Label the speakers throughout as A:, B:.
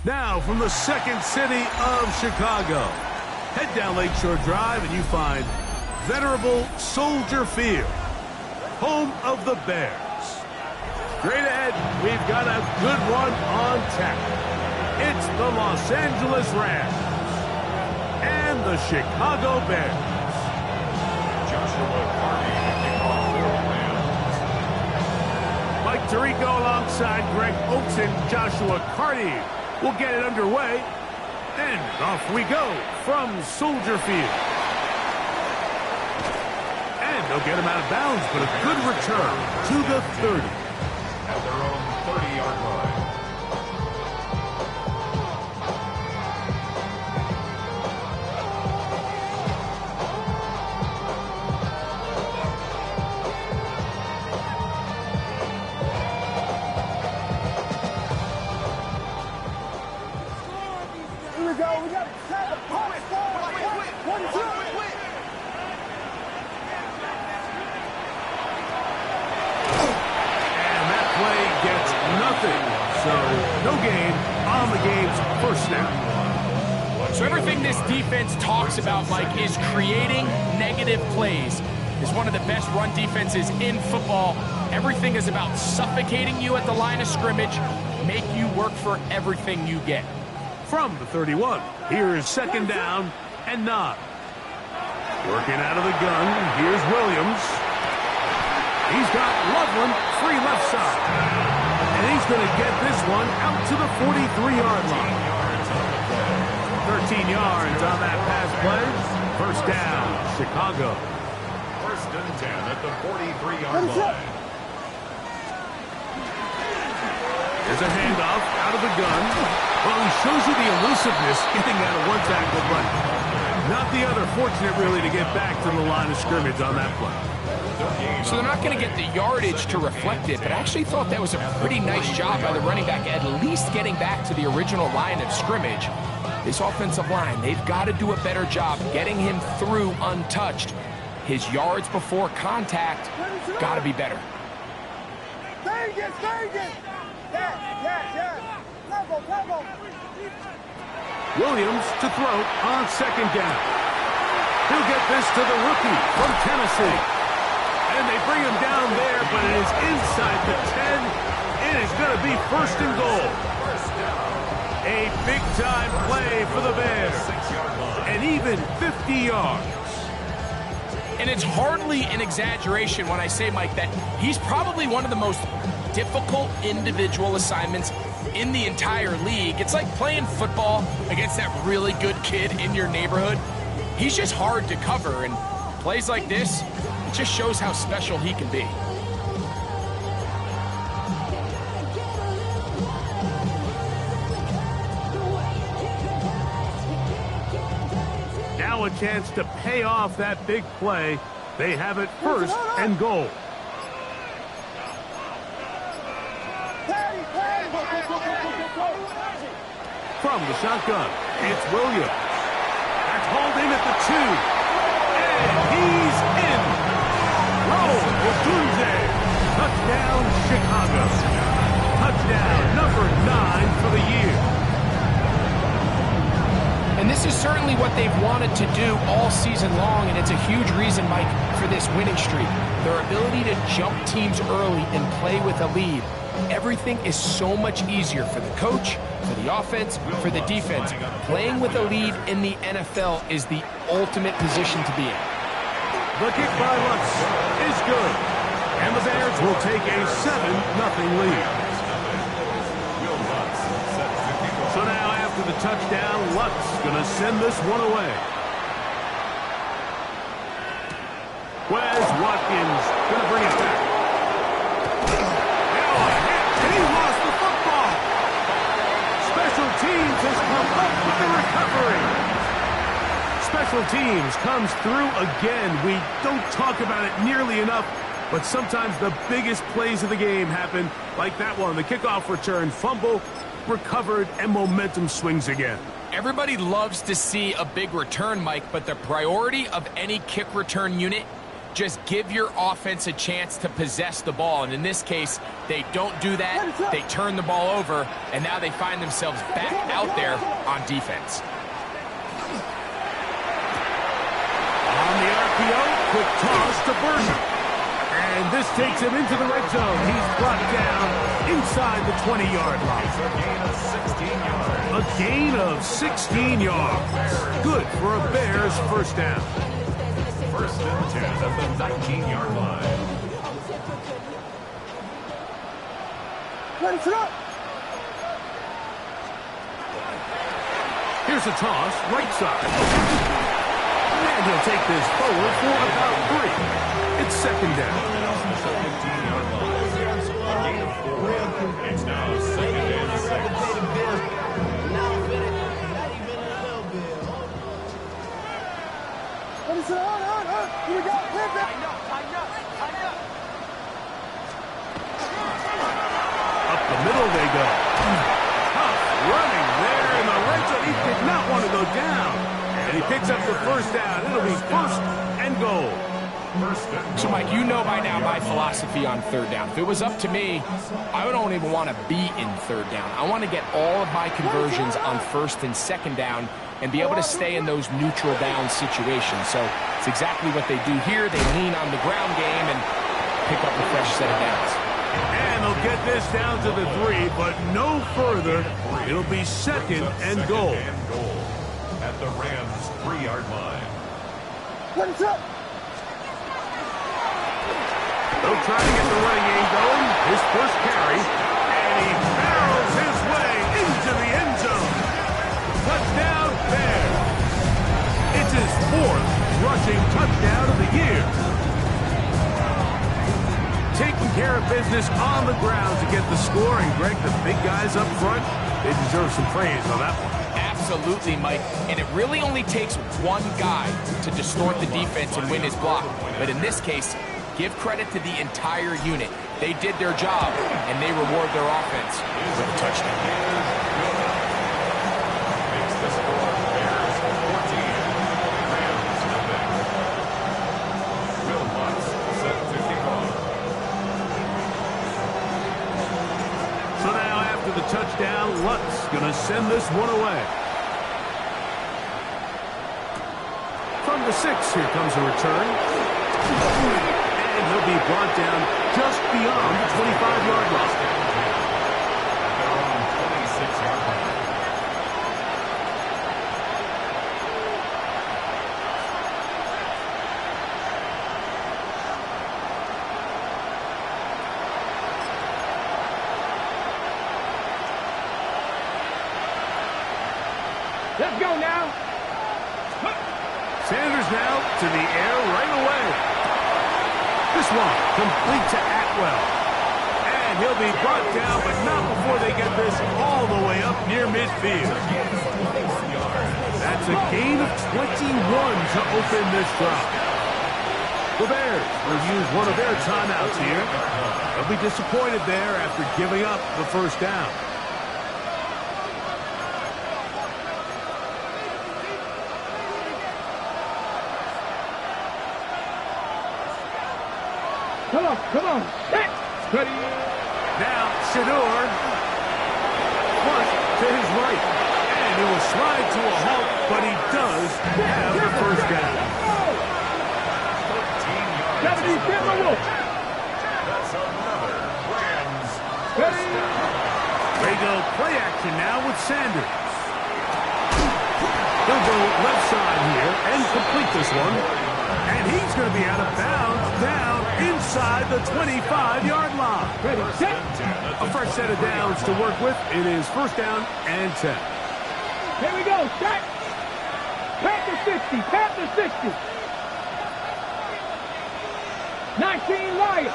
A: Now, from the second city of Chicago, head down Lakeshore Drive and you find venerable Soldier Field, home of the Bears. Straight ahead, we've got a good one on tap. It's the Los Angeles Rams and the Chicago Bears. Joshua Carty, Mike Tirico alongside Greg Oates and Joshua Carty will get it underway, and off we go from Soldier Field. And they'll get him out of bounds, but a good return to the 30. At their own 30-yard line. So, no gain on the game's first snap.
B: So everything this defense talks about, Mike, is creating negative plays. It's one of the best run defenses in football. Everything is about suffocating you at the line of scrimmage, make you work for everything you get.
A: From the 31, here is second down and 9. Working out of the gun, here's Williams. He's got Loveland free left side. And he's going to get this one out to the 43-yard line. 13 yards on that pass play. First down, Chicago. First and 10 at the 43-yard line. There's a handoff out of the gun. Well, he shows you the elusiveness getting out of one tackle, but not the other. Fortunate, really, to get back to the line of scrimmage on that play.
B: So they're not going to get the yardage to reflect it, but I actually thought that was a pretty nice job by the running back, at least getting back to the original line of scrimmage. This offensive line, they've got to do a better job getting him through untouched. His yards before contact got to be better.
A: Williams to throw on second down. He'll get this to the rookie from Tennessee. And they bring him down there, but it is inside the 10. It is going to be first and goal. A big-time play for the Bears. And even 50 yards.
B: And it's hardly an exaggeration when I say, Mike, that he's probably one of the most difficult individual assignments in the entire league. It's like playing football against that really good kid in your neighborhood. He's just hard to cover, and plays like this, it just shows how special he can be.
A: Now a chance to pay off that big play. They have it first and goal. From the shotgun, it's Williams. That's hauled in at the 2. And he's in. Roll Odunze. Touchdown, Chicago. Touchdown number 9 for the year.
B: And this is certainly what they've wanted to do all season long, and it's a huge reason, Mike, for this winning streak. Their ability to jump teams early and play with a lead. Everything is so much easier for the coach, for the offense, for the defense. Playing with a lead in the NFL is the ultimate position to be in.
A: The kick by Lutz is good. And the Bears will take a 7-0 lead. So now after the touchdown, Lutz going to send this one away. Wes Watkins going to bring it back. And he lost the football. Special teams has come up with the recovery. Special teams comes through again. We don't talk about it nearly enough, but sometimes the biggest plays of the game happen like that one. The kickoff return, fumble, recovered, and momentum swings again.
B: Everybody loves to see a big return, Mike, but the priority of any kick return unit, just give your offense a chance to possess the ball. And in this case, they don't do that. They turn the ball over, and now they find themselves back out there on defense.
A: On the RPO, quick toss to Berger. And this takes him into the red zone. He's brought down inside the 20-yard line. A gain of 16 yards. Good for a Bears first down.
C: First and 10 at the 19-yard line.
A: Here's a toss, right side. And he'll take this forward for about 3. It's second down.
C: 15-yard line. A gain of 4. It's now second and 6.
D: Here we go.
A: Up the middle they go. Huff running there in the red zone. He did not want to go down. And he picks up the first down. It'll be first and goal.
B: So, Mike, you know by now my philosophy on third down. If it was up to me, I don't even want to be in third down. I want to get all of my conversions on first and second down and be able to stay in those neutral down situations. So it's exactly what they do here. They lean on the ground game and pick up a fresh set of downs.
A: And they'll get this down to the 3, but no further. It'll be second and goal.
C: At the Rams' 3-yard line.
D: What's up?
A: They'll try to get the running game going. His first carry. And he barrels his way into the end zone. Touchdown, Bears. It's his 4th rushing touchdown of the year. Taking care of business on the ground to get the score. And, Greg, the big guys up front, they deserve some praise on that one.
B: Absolutely, Mike. And it really only takes one guy to distort the defense and win his block. But in this case, give credit to the entire unit. They did their job, and they reward their offense with a touchdown.
C: Makes the score Bears 14, Rams nothing. Will Lutz set to kick off.
A: So now after the touchdown, Lutz going to send this one away. From the 6, here comes a return. And he'll be brought down just beyond the 25-yard line.
C: Their own 26-yard line.
D: Let's go now.
A: Sanders now to the air right away. This one complete to Atwell. And he'll be brought down, but not before they get this all the way up near midfield. That's a gain of 21 to open this drive. The Bears will use one of their timeouts here. They'll be disappointed there after giving up the first down.
D: Come on. Ready.
A: Now, Shador. Flush to his right. And he will slide to a halt, but he does have the first down.
C: 13 yards. That's another Rams.
D: Ready.
A: They go play action now with Sanders. He'll go left side here and complete this one. And he's going to be out of bounds down inside the 25-yard line.
D: Ready. Set.
A: A fresh set of downs to work with. It is first down and 10.
D: Here we go. Set. Panther 60. Panther 60. 19 Lions.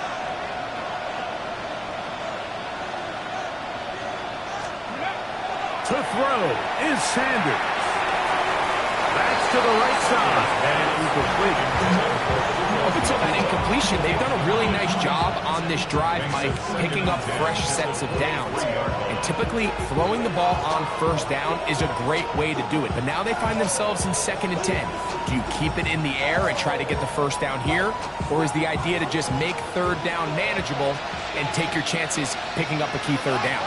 A: To throw is Sanders. That's to the right side. And incomplete.
B: It's until that incompletion, they've done a really nice job on this drive, Mike, picking up fresh sets of downs. And typically, throwing the ball on first down is a great way to do it. But now they find themselves in 2nd and 10. Do you keep it in the air and try to get the first down here? Or is the idea to just make 3rd down manageable and take your chances picking up a key 3rd down?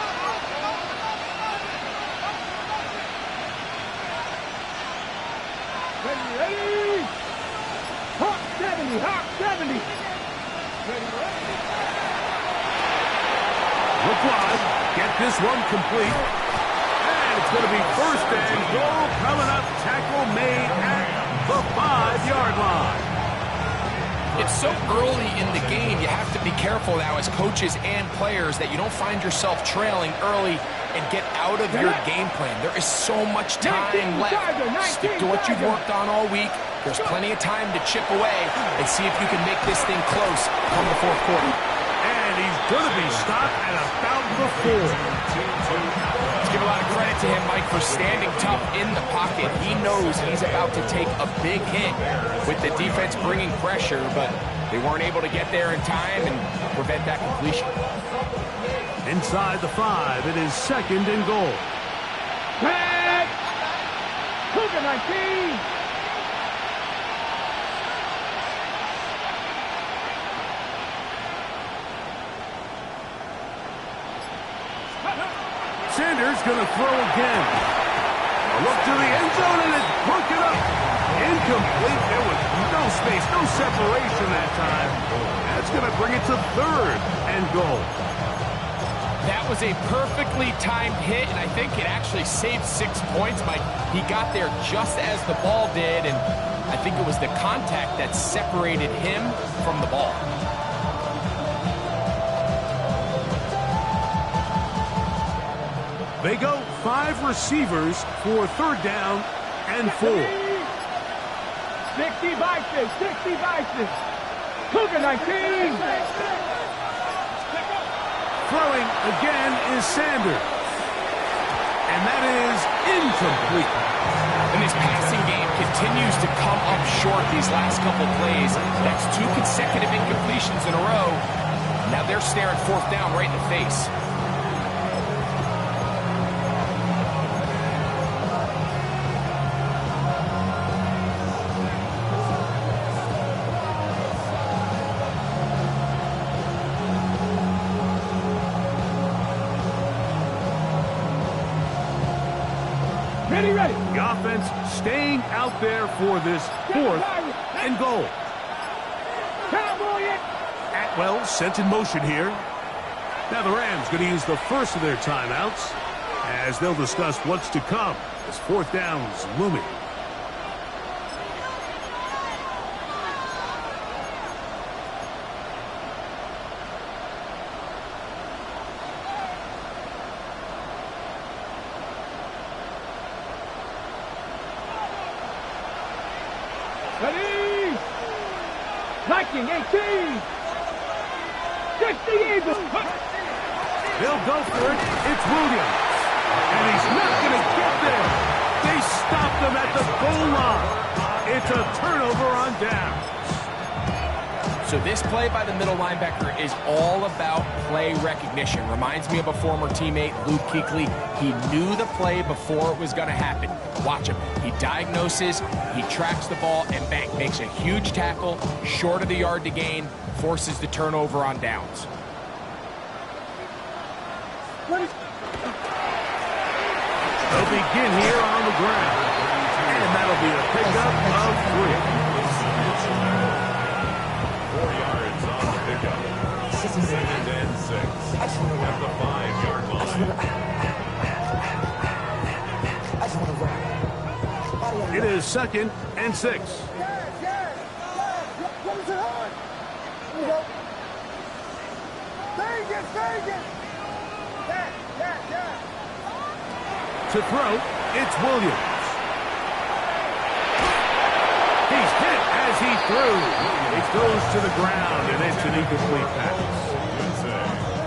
D: Ready? Hawk 70, Hawk 70. Ready?
A: Look wide. Get this one complete. And it's going to be 1st and goal coming up. Tackle made at the 5-yard line.
B: It's so early in the game, you have to be careful now as coaches and players that you don't find yourself trailing early and get out of your game plan. There is so much time left. Stick to what you've worked on all week. There's plenty of time to chip away and see if you can make this thing close come the 4th quarter.
A: And he's going to be stopped at about the 4.
B: Let's give a lot of credit to him, Mike, for standing tough in the pocket. He knows he's about to take a big hit with the defense bringing pressure, but they weren't able to get there in time and prevent that completion.
A: Inside the 5, it is 2nd and goal.
D: Back! Cougar 19.
A: Sanders going to throw again. A look to the end zone, and it's broken up. Incomplete. There was no space, no separation that time. That's going to bring it to 3rd and goal.
B: That was a perfectly timed hit, and I think it actually saved 6 points, Mike. He got there just as the ball did, and I think it was the contact that separated him from the ball.
A: They go 5 receivers for 3rd down and 4.
D: 60 Vices, 60 Vices. Cougar 19.
A: Throwing again is Sanders. And that is incomplete.
B: And this passing game continues to come up short these last couple plays. That's 2 consecutive incompletions in a row. Now they're staring 4th down right in the face.
D: Ready.
A: The offense staying out there for this 4th and goal.
D: Cowboy it.
A: Atwell sent in motion here. Now the Rams going to use the first of their timeouts as they'll discuss what's to come as 4th down's looming.
D: Ready. Viking 18. 60 Eagles.
A: They'll go for it. It's Williams. And he's not going to get there. They stopped him at the goal line. It's a turnover on downs.
B: So this play by the middle linebacker is all about play recognition. Reminds me of a former teammate, Luke Kuechly. He knew the play before it was going to happen. Watch him. He diagnoses, he tracks the ball, and bang, makes a huge tackle, short of the yard to gain, forces the turnover on downs.
A: They'll begin here on the ground. And that'll be a pickup of 3.
C: 4 yards on the pickup. 2nd and 6 at the 5-yard line.
A: It is 2nd and 6. To throw, it's Williams. He's hit as he threw. It goes to the ground, and it's an incomplete pass.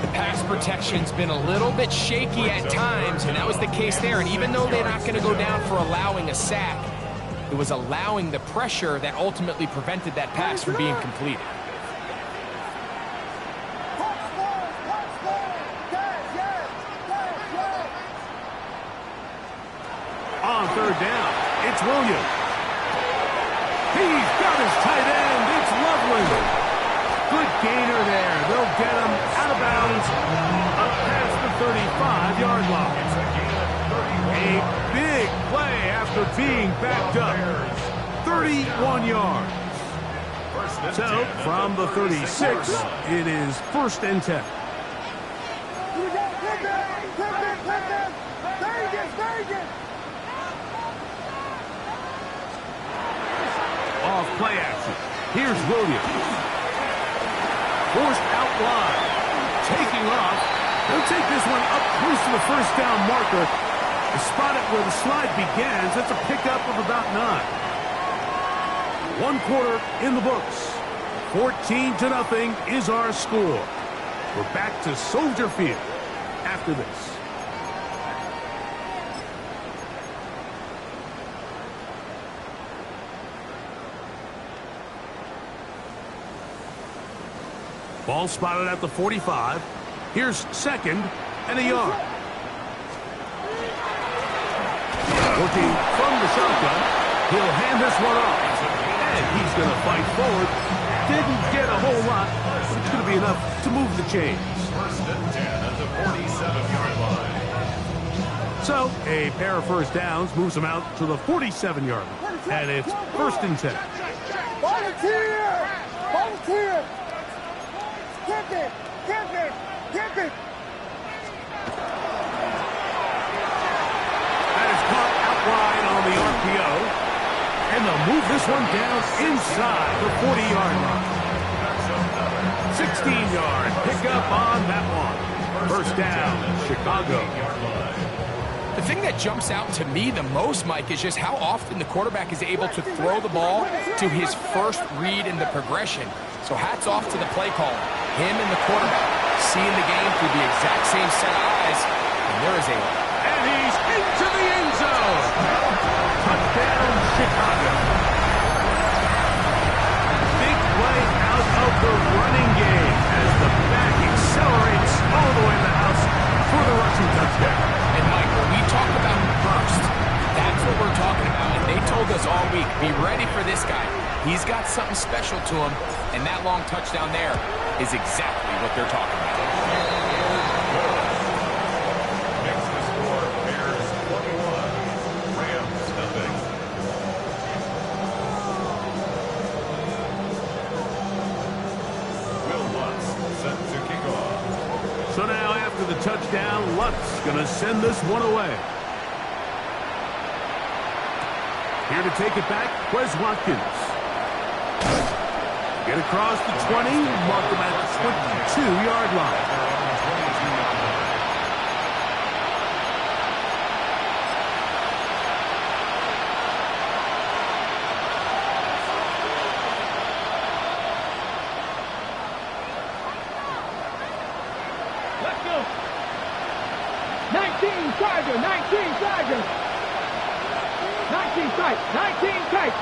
B: The pass protection's been a little bit shaky at times, and that was the case there. And even though they're not going to go down for allowing a sack, It was allowing the pressure that ultimately prevented that pass from being completed.
A: On third down, it's Williams. He's got his tight end. It's Loveland. Good gainer there. They'll get him out of bounds up past the 35-yard line. A big play after being backed up. 31 yards. So, from the 36, it is 1st and 10. Off play action. Here's Williams. Forced out wide. Taking off. They'll take this one up close to the 1st down marker. They spot it where the slide begins. That's a pickup of about 9. 1 quarter in the books. 14-0 is our score. We're back to Soldier Field after this. Ball spotted at the 45. Here's 2nd and a yard. Working from the shotgun. He'll hand this one off. And he's going to fight forward. Didn't get a whole lot, but it's going to be enough to move the chains.
C: 1st and 10 at the 47-yard line.
A: So, a pair of 1st downs moves them out to the 47-yard line. And it's 1st and 10.
D: Volunteer! Volunteer! Kick it! Kick it! Kick it!
A: That is caught out wide on the RPO. And they'll move this one down inside the 40-yard line. 16-yard pickup on that one. 1st down, Chicago.
B: The thing that jumps out to me the most, Mike, is just how often the quarterback is able to throw the ball to his first read in the progression. So hats off to the play caller. Him and the quarterback seeing the game through the exact same set of eyes. And there is a...
A: And he's into the end zone. Touchdown, Chicago. Big play out of the running game as the back accelerates all the way to the house for the rushing touchdown.
B: And Mike, when we talk about burst, that's what we're talking about. And they told us all week, be ready for this guy. He's got something special to him, and that long touchdown there is exactly what they're talking about.
C: Next to score, Bears 21, Rams 0. Will Lutz set to kick off.
A: So now after the touchdown, Lutz going to send this one away. Here to take it back, Quez Watkins. Get across the 20, mark them at the 22-yard line.
D: Let's go! 19 Charger! 19 Charger! 19 tight! 19 tight!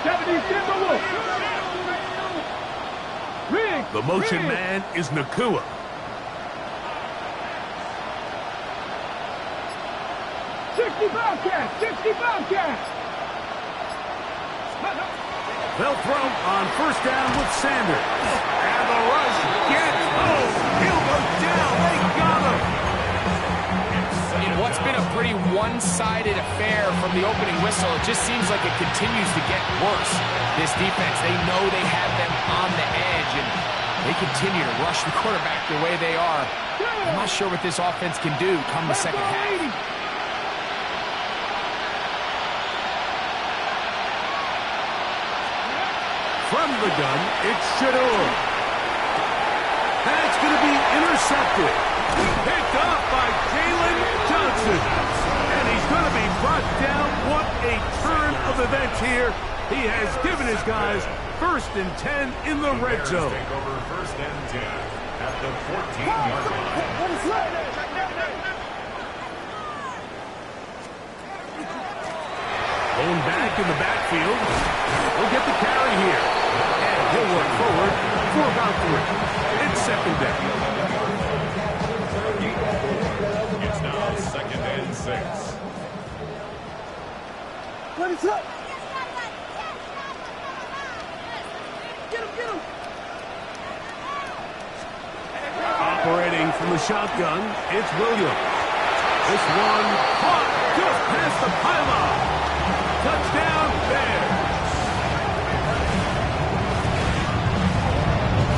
D: 70 Timberwolves! Riggs!
A: The motion
D: Riggs.
A: man is Nakua.
D: Bobcats! 60 Bobcats!
A: They'll throw on 1st down with Sanders. And the rush gets home. He'll go down. They got him.
B: In what's been a pretty one-sided affair from the opening whistle, it just seems like it continues to get worse. This defense, they know they have them on the edge, and they continue to rush the quarterback the way they are. I'm not sure what this offense can do come the second half.
A: From the gun, it's Shador. That's going to be intercepted. Picked up by Jalen Johnson. And he's going to be brought down. What a turn of events here. He has given his guys 1st and 10 in the red zone.
C: Take over 1st and 10 at the 14-yard line.
A: Pulling back in the backfield. He'll get the carry here. And he'll work forward for about 3. It's second down.
C: It's now 2nd and 6.
D: What is up? Get him.
A: Operating from the shotgun, it's Williams. This one caught just past the pylon. Touchdown, Bears.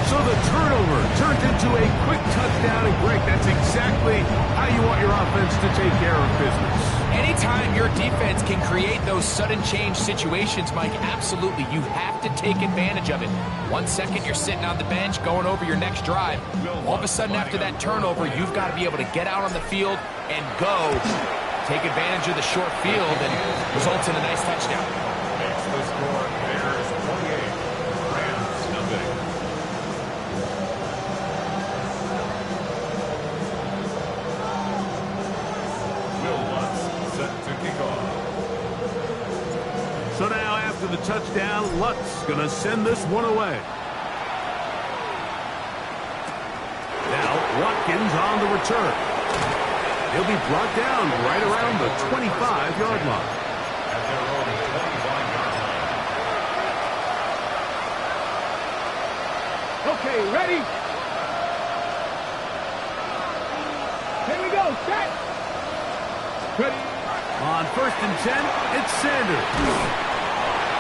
A: So the turnover turns into a quick touchdown, and Greg, that's exactly how you want your offense to take care of business.
B: Anytime your defense can create those sudden change situations, Mike, absolutely, you have to take advantage of it. 1 second, you're sitting on the bench, going over your next drive. All of a sudden, after that turnover, you've got to be able to get out on the field and go. Take advantage of the short field, and results in a nice touchdown.
C: Makes the score Bears 28, Rams nothing. Will Lutz set to kick off.
A: So now after the touchdown, Lutz going to send this one away. Now Watkins on the return. He'll be brought down right around the 25-yard line.
C: At their own 25-yard line.
D: Okay, ready? Here we go, set. Ready?
A: On 1st and 10, it's Sanders.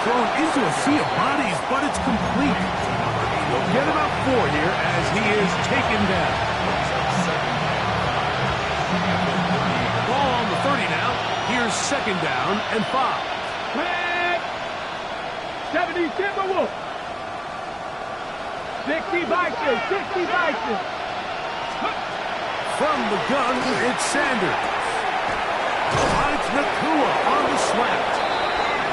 A: Thrown into a sea of bodies, but it's complete. He'll get about 4 here as he is taken down. Ball on the 30 now. Here's 2nd down and 5.
D: Flag. 70 Timberwolves. 60 Vikings. 60 Vikings.
A: From the gun, it's Sanders. Finds Nakua on the slant.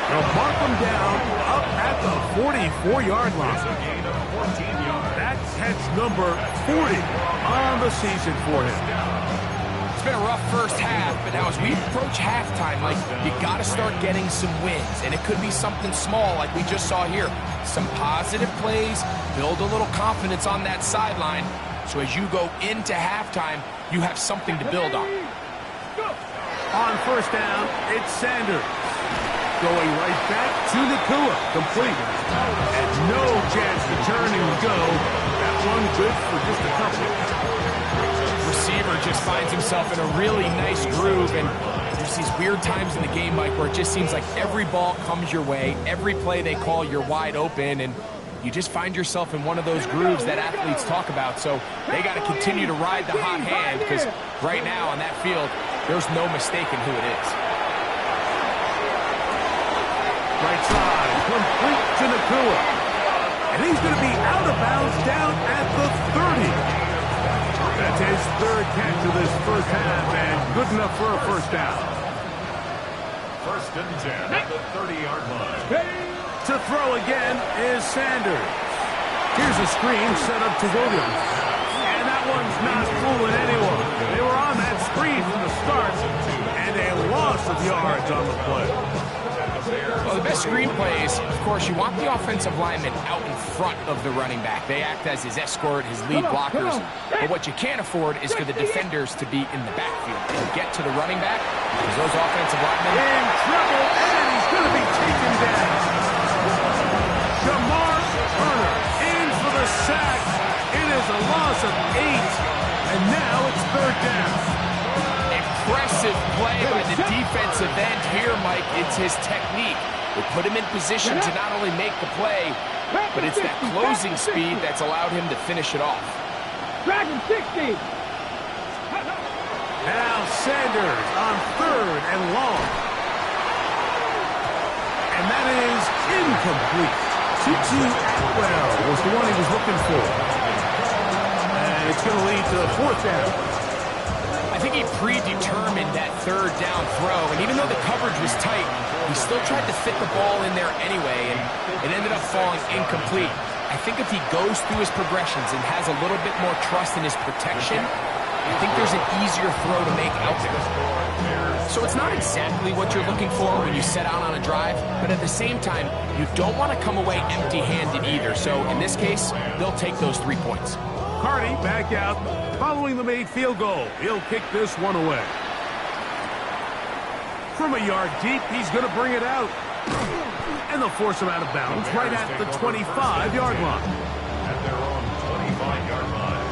A: They'll mark him down up at the 44-yard line.
C: A gain of 14 yards.
A: That's catch number 40 on the season for him.
B: It's been a rough first half, but now as we approach halftime, Mike, you got to start getting some wins. And it could be something small like we just saw here. Some positive plays, build a little confidence on that sideline. So as you go into halftime, you have something to build on.
A: On 1st down, it's Sanders. Going right back to Nakua. Complete. And no chance to turn and go. That one good for just a couple.
B: Receiver just finds himself in a really nice groove, and there's these weird times in the game, Mike, where it just seems like every ball comes your way, every play they call, you're wide open, and you just find yourself in one of those grooves that athletes talk about. So they got to continue to ride the hot hand, because right now on that field, there's no mistaking who it is.
A: Right side, complete to Nakua. And he's going to be out of bounds down at the 30. That's his 3rd catch of this first half, and good enough for a 1st down.
C: 1st and 10 at the 30-yard line.
A: To throw again is Sanders. Here's a screen set up to Williams. And that one's not fooling anyone. They were on that screen from the start, and a loss of yards on the play.
B: Well, the best screen plays, of course, you want the offensive lineman out in front of the running back. They act as his escort, his lead blockers. But what you can't afford is for the defenders to be in the backfield and get to the running back, because those offensive linemen...
A: In trouble, and he's going to be taken down. Jamar Turner in for the sack. It is a loss of 8, and now it's 3rd down.
B: Impressive play by the defensive end here, Mike. It's his technique. They put him in position to not only make the play, but it's that closing speed that's allowed him to finish it off.
D: Dragon 60.
A: Now Sanders on 3rd and long. And that is incomplete. Tutu Atwell was the one he was looking for. And it's going to lead to a 4th down.
B: I think he predetermined that 3rd down throw, and even though the coverage was tight, he still tried to fit the ball in there anyway, and it ended up falling incomplete. I think if he goes through his progressions and has a little bit more trust in his protection, I think there's an easier throw to make out there. So it's not exactly what you're looking for when you set out on a drive, but at the same time, you don't want to come away empty-handed either. So in this case, they'll take those 3 points.
A: Carney back out following the made field goal. He'll kick this one away. From a yard deep, he's going to bring it out. And they'll force him out of bounds right at the 25-yard line.
C: At their own 25-yard line.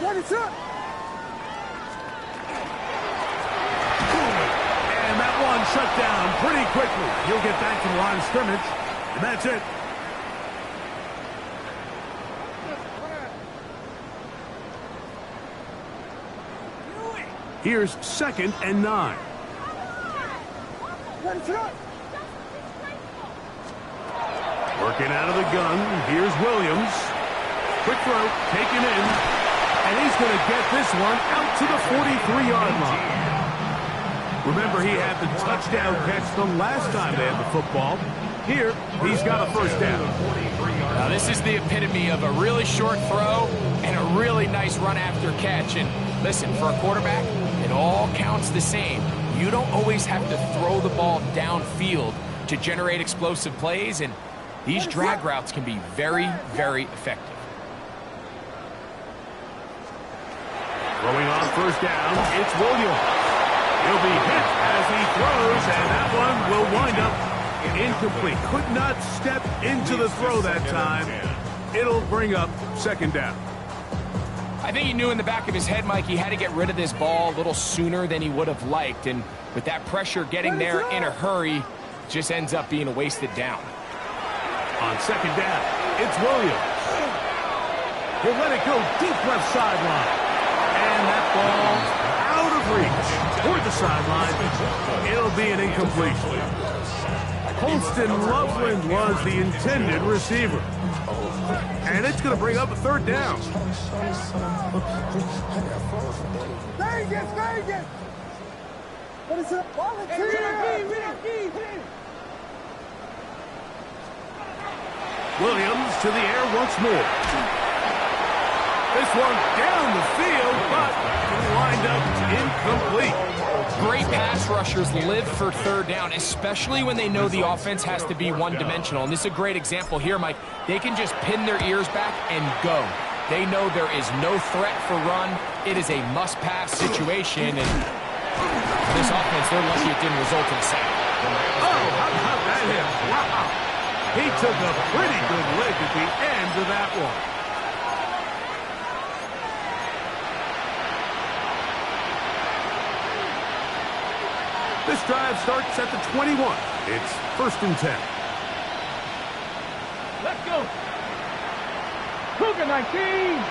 D: What is up?
A: And that one shut down pretty quickly. He'll get back to the line of scrimmage, and that's it. Here's 2nd and 9. Working out of the gun. Here's Williams. Quick throw, taken in. And he's going to get this one out to the 43-yard line. Remember, he had the touchdown catch the last time they had the football. Here, he's got a first down.
B: Now, this is the epitome of a really short throw and a really nice run after catch. And listen, for a quarterback, it all counts the same. You don't always have to throw the ball downfield to generate explosive plays, and these drag routes can be very, very effective.
A: Throwing on first down, it's Williams. He'll be hit as he throws, and that one will wind up incomplete. Could not step into the throw that time. It'll bring up 2nd down.
B: I think he knew in the back of his head, Mike, he had to get rid of this ball a little sooner than he would have liked. And with that pressure getting there in a hurry, just ends up being a wasted down.
A: On 2nd down, it's Williams. He'll let it go deep left sideline. And that ball out of reach toward the sideline. It'll be an incompletion. Holston Loveland was the intended receiver. And it's going to bring up a 3rd down.
D: Vegas! What is up? Volunteer!
A: Williams to the air once more. This one down the field, but lined up incomplete.
B: Great pass rushers live for 3rd down, especially when they know the offense has to be one-dimensional. And this is a great example here, Mike. They can just pin their ears back and go. They know there is no threat for run. It is a must-pass situation, and this offense, they're lucky it didn't result in a sack.
A: Oh, how about that hit? Wow. He took a pretty good lick at the end of that one. This drive starts at the 21. It's 1st and 10.
D: Let's go. Cougar 19.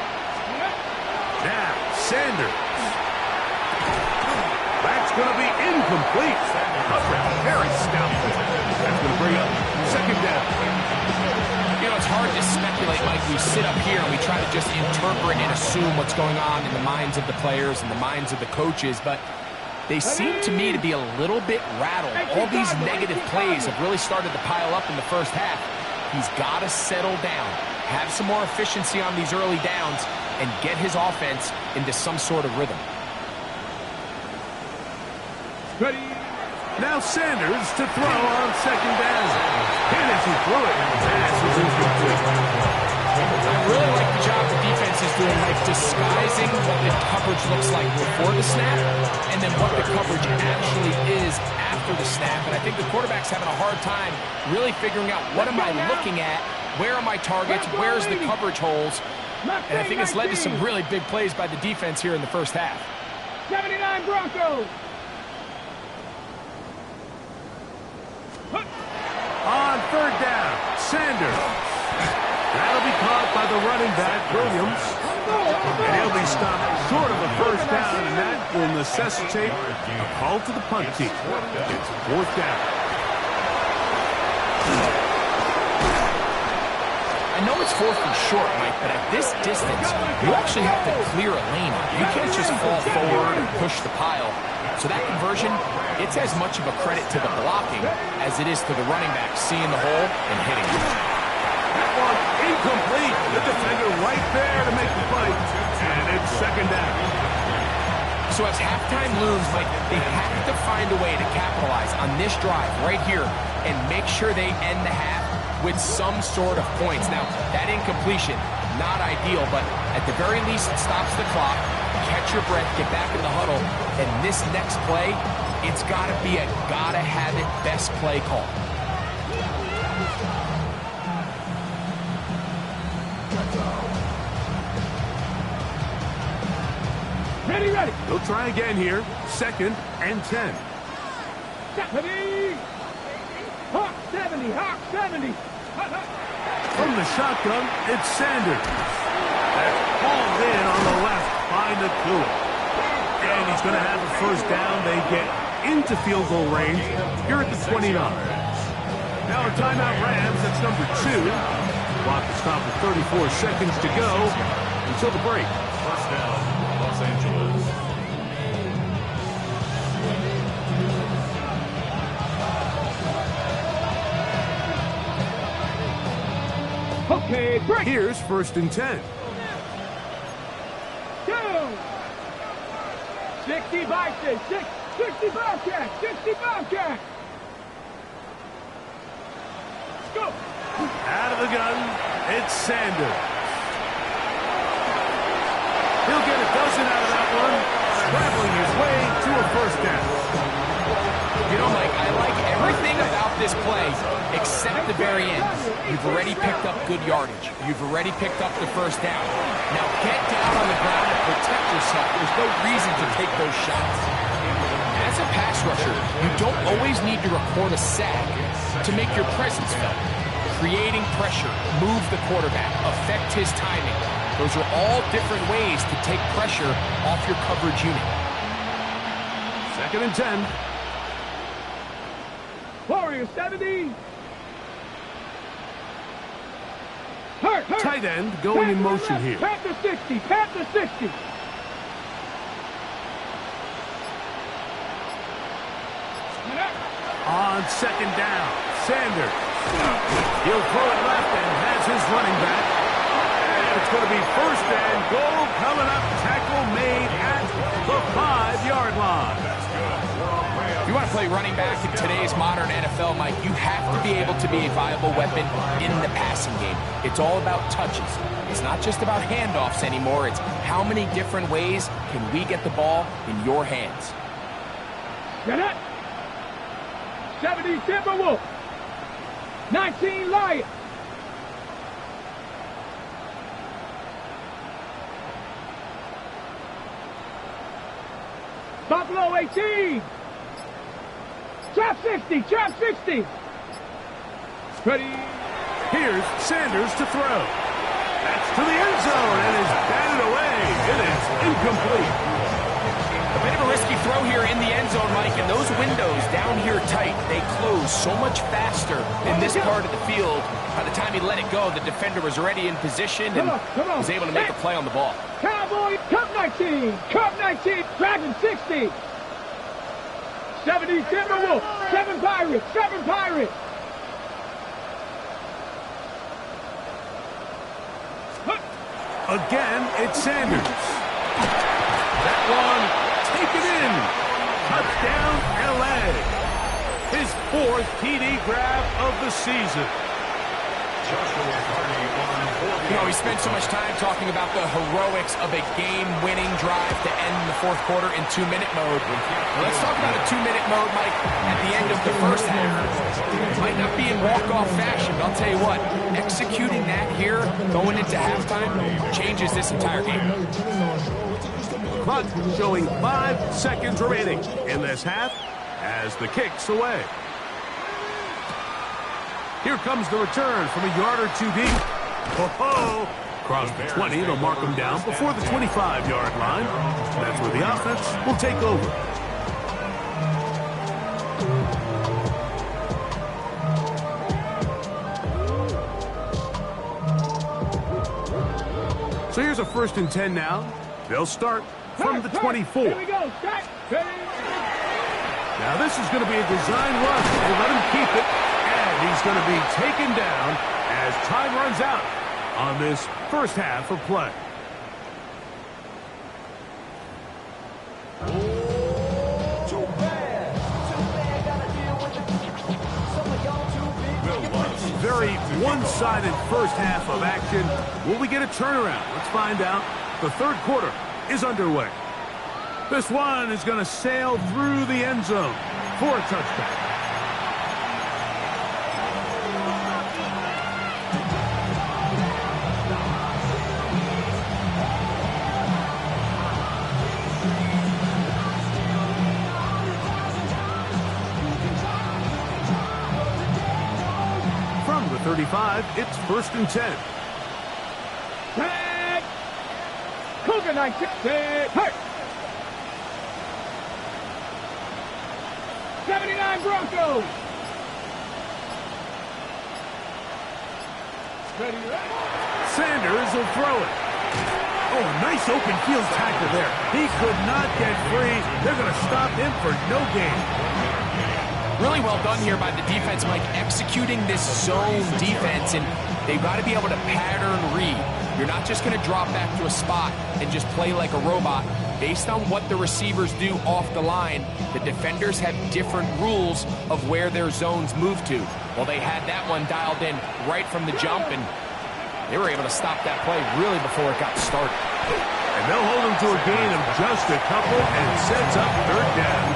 A: Now, Sanders. That's going to be incomplete. Very stout. That's going to bring up 2nd down.
B: You know, it's hard to speculate, Mike. We sit up here and we try to just interpret and assume what's going on in the minds of the players and the minds of the coaches, but they seem to me to be a little bit rattled. All these negative plays have really started to pile up in the first half. He's got to settle down, have some more efficiency on these early downs, and get his offense into some sort of rhythm.
A: Ready. Now Sanders to throw on 2nd down. And as he threw it, the pass is incomplete.
B: I really like the job the defense is doing, like disguising what the coverage looks like before the snap and then what the coverage actually is after the snap. And I think the quarterback's having a hard time really figuring out what am I looking at, where are my targets, where's the coverage holes. And I think it's led to some really big plays by the defense here in the first half.
D: 79 Broncos.
A: On 3rd down, Sanders. That'll be caught by the running back, Williams. And he'll be stopped short of a first down, and that will necessitate a call to the punt team. It's 4th down.
B: I know it's 4th and short, Mike, but at this distance, you actually have to clear a lane. You can't just fall forward and push the pile. So that conversion, it's as much of a credit to the blocking as it is to the running back seeing the hole and hitting it.
A: That one incomplete. The defender right there to make the play. And it's second down.
B: So as halftime looms, Mike, they have to find a way to capitalize on this drive right here and make sure they end the half with some sort of points. Now, that incompletion, not ideal, but at the very least, it stops the clock. Catch your breath, get back in the huddle, and this next play, it's got to be a gotta-have-it best play call.
D: Ready, ready.
A: They'll try again here. 2nd and 10.
D: 70. Hawk 70. Hawk 70.
A: From the shotgun, it's Sanders. That's hauled in on the left by Nakua. And he's going to have a first down. They get into field goal range here at the 29. Now a timeout Rams. That's number 2. Clock is stopped with 34 seconds to go until the break.
C: First down, Los Angeles.
D: Okay, break.
A: Here's 1st and 10.
D: 2. 60 Bison. 60 Bobcat. 60 Bobcat. Go.
A: Out of the gun, it's Sanders. He'll get a dozen out of that one, traveling his way to a first down.
B: You know, Mike, I like everything about this play except the very end. You've already picked up good yardage. You've already picked up the first down. Now get down on the ground and protect yourself. There's no reason to take those shots. As a pass rusher, you don't always need to record a sack to make your presence felt. Creating pressure, move the quarterback, affect his timing. Those are all different ways to take pressure off your coverage unit.
A: 2nd and 10.
D: Warrior 70. Hurt.
A: Tight end going in motion here.
D: Panther 60. Panther 60.
A: On 2nd down, Sanders. He'll throw it left and has his running back. And it's going to be 1st and goal coming up. Tackle made at the 5-yard line.
B: If you want to play running back in today's modern NFL, Mike, you have to be able to be a viable weapon in the passing game. It's all about touches. It's not just about handoffs anymore. It's how many different ways can we get the ball in your hands.
D: Get it. 70 Timberwolf. 19 Lions. Buffalo 18. Trap 60. Trap 60. Ready.
A: Here's Sanders to throw. That's to the end zone and is batted away. It is incomplete.
B: A bit of a risky throw here in the end zone, Mike, and those windows down here tight, they close so much faster in this part of the field. By the time he let it go, the defender was already in position and was able to make a play on the ball.
D: Cowboy, Cup 19. Cup 19. Dragon 60. 70 Timberwolf. 7 Pirates. 7 Pirates.
A: Again, it's Sanders. That one, take it in. Touchdown, L.A. His 4th TD grab of the season.
B: You know, we spent so much time talking about the heroics of a game-winning drive to end the 4th quarter in 2-minute mode. Let's talk about a 2-minute mode, Mike, at the end of the first half. It might not be in walk-off fashion, but I'll tell you what, executing that here, going into halftime, changes this entire game.
A: Clock showing 5 seconds remaining in this half as the kick's away. Here comes the return from a yard or two deep. Ho-ho! Across the 20, they'll mark him down before the 25-yard line. That's where the offense will take over. So here's a 1st and 10 now. They'll start from the 24.
D: Here we go. Start. Ready.
A: Now this is going to be a design run. They let him keep it, and he's going to be taken down as time runs out on this first half of play. Very one-sided first half of action. Will we get a turnaround? Let's find out. The third quarter is underway. This one is going to sail through the end zone for a touchdown. From the 35, it's 1st and 10.
D: Tag! Cougar 19. Hurt! 79 Broncos! Ready, ready.
A: Sanders will throw it. Oh, a nice open field tackle there. He could not get free. They're going to stop him for no gain.
B: Really well done here by the defense, Mike, executing this zone defense, and they've got to be able to pattern read. You're not just going to drop back to a spot and just play like a robot. Based on what the receivers do off the line, the defenders have different rules of where their zones move to. Well, they had that one dialed in right from the jump, and they were able to stop that play really before it got started.
A: And they'll hold him to a gain of just a couple and sets up 3rd down.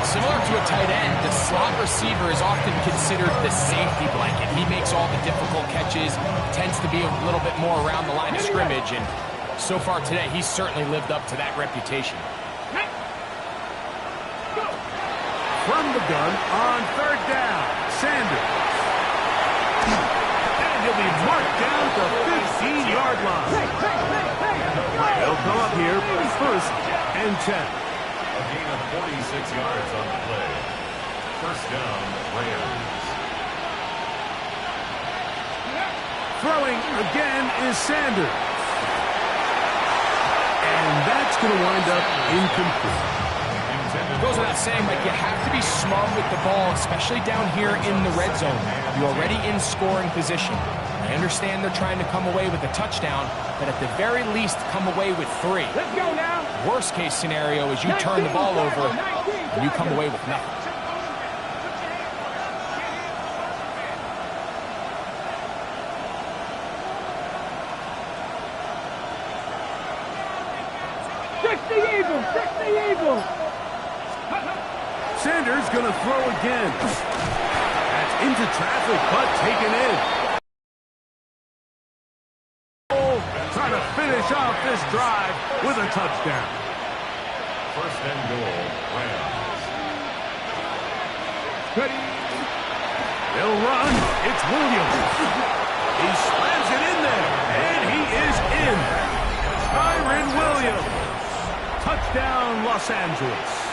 B: Similar to a tight end, the slot receiver is often considered the safety blanket. He makes all the difficult catches, tends to be a little bit more around the line of scrimmage, and so far today, he's certainly lived up to that reputation.
A: From the gun on 3rd down, Sanders. And he'll be marked down to the 15-yard line. They'll come up here 1st and 10.
C: A gain of 46 yards on the play. 1st down, Rams.
A: Throwing again is Sanders. And that's going to wind up incomplete.
B: It goes without saying, Mike, you have to be smart with the ball, especially down here in the red zone. You're already in scoring position. I understand they're trying to come away with a touchdown, but at the very least, come away with 3.
D: Let's go now.
B: Worst case scenario is you turn the ball over and you come away with nothing.
A: Sanders going to throw again. That's into traffic, but taken in. Trying to finish off this drive with a touchdown.
C: 1st and goal, Rams.
D: Ready.
A: They'll run. It's Williams. He slams it in there, and he is in. Kyren Williams. Touchdown, Los Angeles.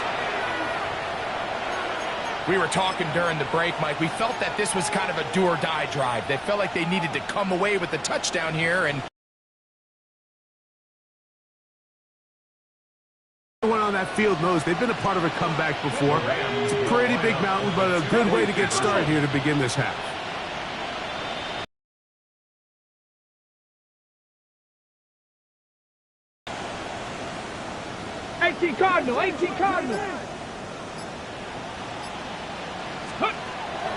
B: We were talking during the break, Mike. We felt that this was kind of a do-or-die drive. They felt like they needed to come away with the touchdown here, and
A: everyone on that field knows they've been a part of a comeback before. It's a pretty big mountain, but a good way to get started here to begin this half.
D: Cardinal.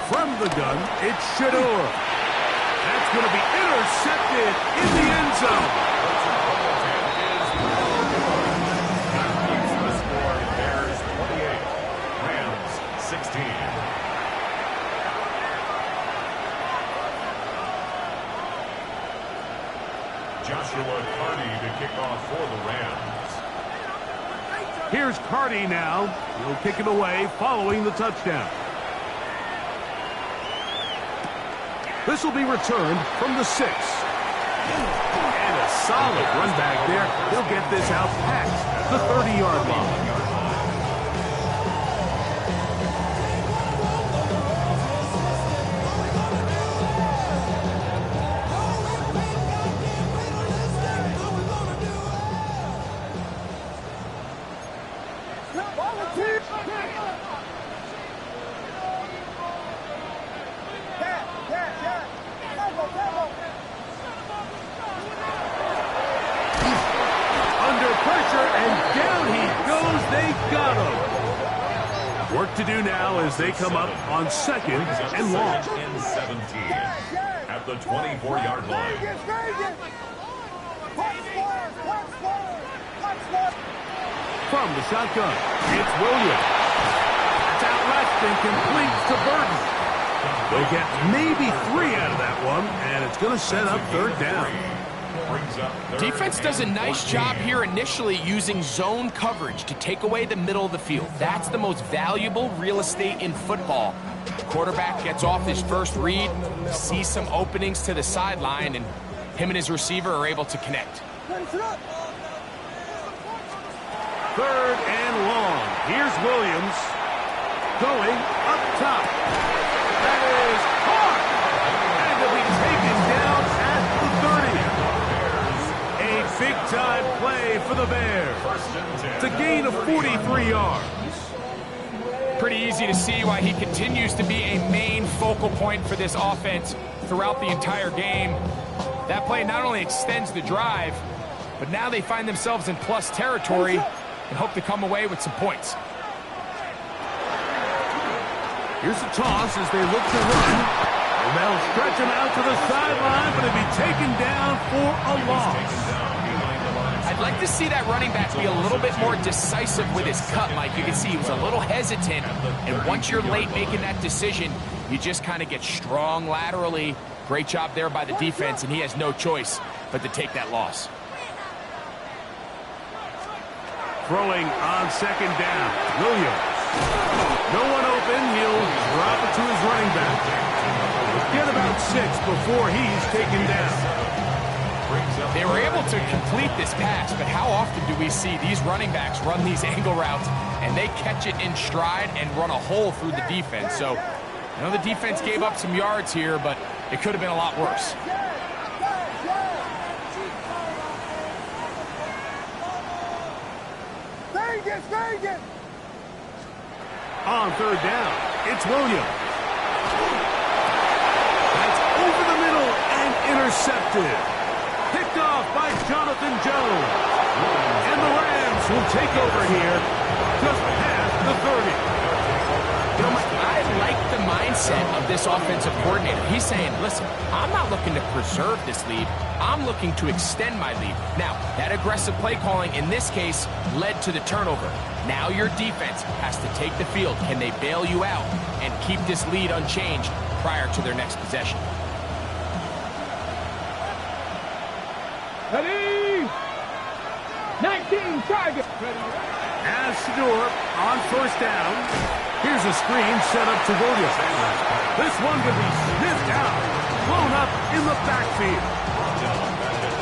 A: From the gun, it's Shador. That's going to be intercepted in the end zone.
C: The score, Bears 28, Rams 16. Joshua Carty to kick off for the Rams.
A: Here's Carty now. He'll kick it away following the touchdown. This will be returned from the 6. And a solid run back there. He'll get this out past the 30-yard line. to do now as they come up on second and long.
C: And 17 at the 24-yard line.
A: From the shotgun, it's Williams. It's out left and completes to Burton. They'll get maybe 3 out of that one, and it's going to set up third down.
B: Defense does a nice job here initially using zone coverage to take away the middle of the field. That's the most valuable real estate in football. The quarterback gets off his first read, sees some openings to the sideline, and him and his receiver are able to connect.
A: Third and long. Here's Williams going up top. That is caught. And to be taken down at the 30. A big-time play for the Bears. It's a gain of 43 yards.
B: Pretty easy to see why he continues to be a main focal point for this offense throughout the entire game. That play not only extends the drive, but now they find themselves in plus territory and hope to come away with some points.
A: Here's the toss as they look to run. And they'll stretch him out to the sideline, but he'll be taken down for a loss.
B: I'd like to see that running back be a little bit more decisive with his cut, Mike. You can see he was a little hesitant, and once you're late making that decision, you just kind of get strong laterally. Great job there by the defense, and he has no choice but to take that loss.
A: Throwing on second down, Williams. No one open, he'll drop it to his running back. Get about 6 before he's taken down.
B: They were able to complete this pass, but how often do we see these running backs run these angle routes and they catch it in stride and run a hole through the defense? So, I know the defense gave up some yards here, but it could have been a lot worse.
A: On third down, it's Williams. That's over the middle and intercepted. Picked off by Jonathan Jones. And the Rams will take over here just past the 30.
B: You know, I like the mindset of this offensive coordinator. He's saying, listen, I'm not looking to preserve this lead. I'm looking to extend my lead. Now, that aggressive play calling in this case led to the turnover. Now your defense has to take the field. Can they bail you out and keep this lead unchanged prior to their next possession?
D: Ready? 19 target.
A: As Shedeur on first down. Here's a screen set up to Williams. This one could be sniffed out. Blown up in the backfield.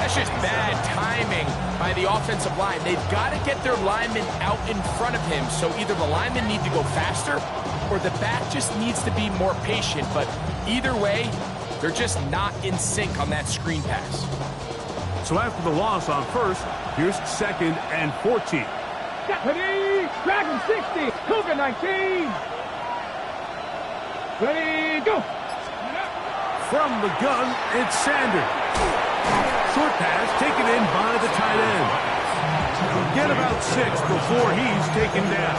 B: That's just bad timing by the offensive line. They've got to get their linemen out in front of him, so either the linemen need to go faster or the back just needs to be more patient. But either way, they're just not in sync on that screen pass.
A: So after the loss on first, here's second and 14.
D: Ready? Dragon 60. Cougar 19. Ready, go.
A: From the gun, it's Sanders. Short pass taken in by the tight end. Get about 6 before he's taken down.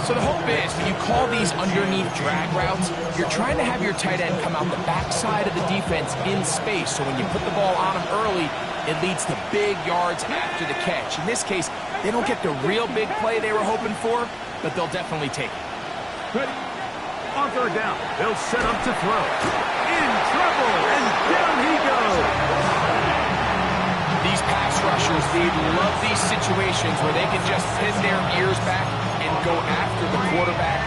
B: So the hope is when you call these underneath drag routes, you're trying to have your tight end come out the backside of the defense in space. So when you put the ball on him early, it leads to big yards after the catch. In this case, they don't get the real big play they were hoping for, but they'll definitely take it.
A: Ready? On third down, they'll set up to throw. In trouble, and down he goes.
B: These pass rushers, they love these situations where they can just pin their ears back and go after the quarterback.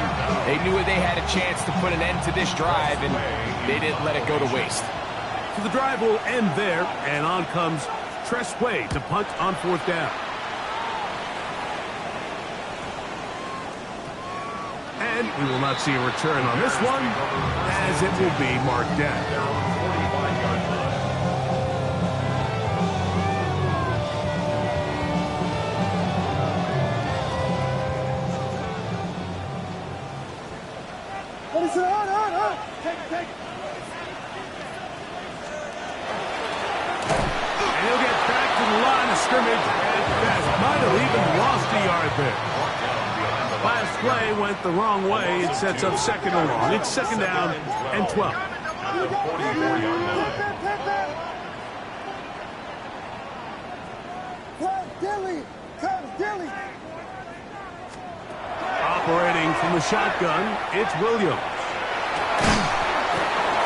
B: They knew they had a chance to put an end to this drive, and they didn't let it go to waste.
A: So the drive will end there, and on comes Tress Way to punt on fourth down. And we will not see a return on this one, as it will be marked down. And he'll get back to the line of scrimmage, and that might have even lost a yard there. Last play went the wrong way. It sets up second and long. It's second down and 12.
C: At the 44-yard line.
A: Operating from the shotgun, it's Williams.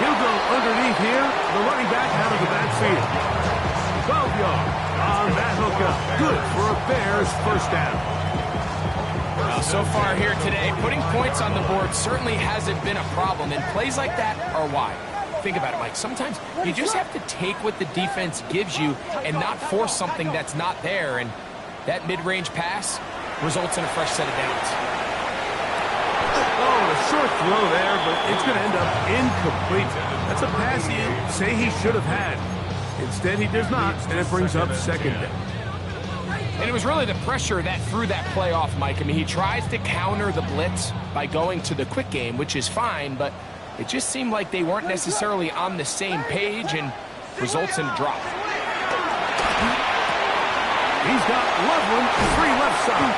A: He'll go underneath here. The running back out of the backfield. 12 yards on that hookup. Good for a Bears first down.
B: Well, so far here today, putting points on the board certainly hasn't been a problem, and plays like that are why. Think about it, Mike. Sometimes you just have to take what the defense gives you and not force something that's not there, and that mid-range pass results in a fresh set of downs.
A: Oh, a short throw there, but it's going to end up incomplete. That's a pass you say he should have had. Instead, he does not, and it brings up second down.
B: And it was really the pressure that threw that play off, Mike. I mean, he tries to counter the blitz by going to the quick game, which is fine, but it just seemed like they weren't necessarily on the same page, and results in a drop.
A: He's got Loveland, free left side.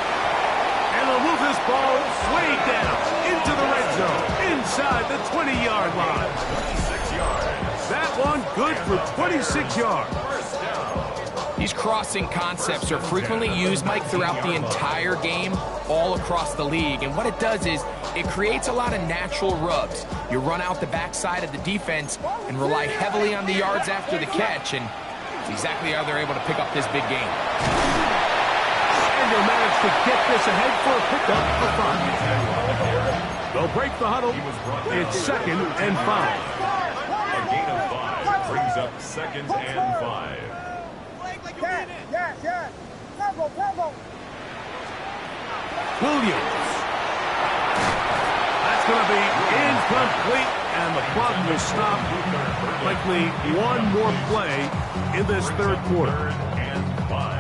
A: And they'll move this ball way down into the red zone, inside the 20-yard line.
C: 26 yards.
A: That one good for 26 yards.
B: These crossing concepts are frequently used, Mike, throughout the entire game, all across the league. And what it does is it creates a lot of natural rubs. You run out the backside of the defense and rely heavily on the yards after the catch, and it's exactly how they're able to pick up this big game.
A: And they'll manage to get this ahead for a pickup for 5. They'll break the huddle. It's second and 5.
C: A gain of 5 brings up second and 5.
A: Williams. That's going to be incomplete, and the clock will stop. Likely one more play in this third quarter.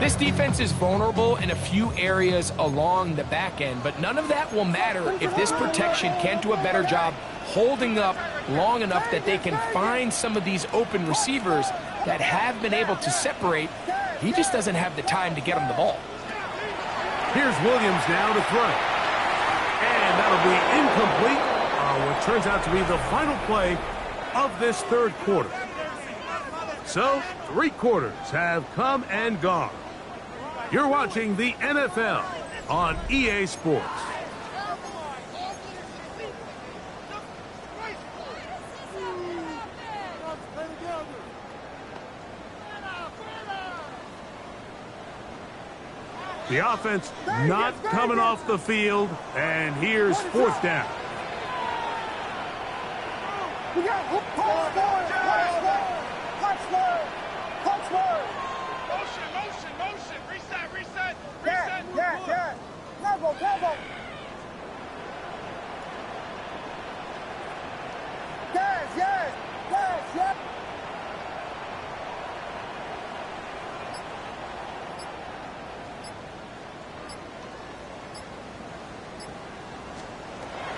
B: This defense is vulnerable in a few areas along the back end, but none of that will matter if this protection can't do a better job holding up long enough that they can find some of these open receivers that have been able to separate. He just doesn't have the time to get him the ball.
A: Here's Williams now to throw. And that'll be incomplete on what turns out to be the final play of this third quarter. So, 3 quarters have come and gone. You're watching the NFL on EA Sports. The offense not coming off the field, and here's fourth down.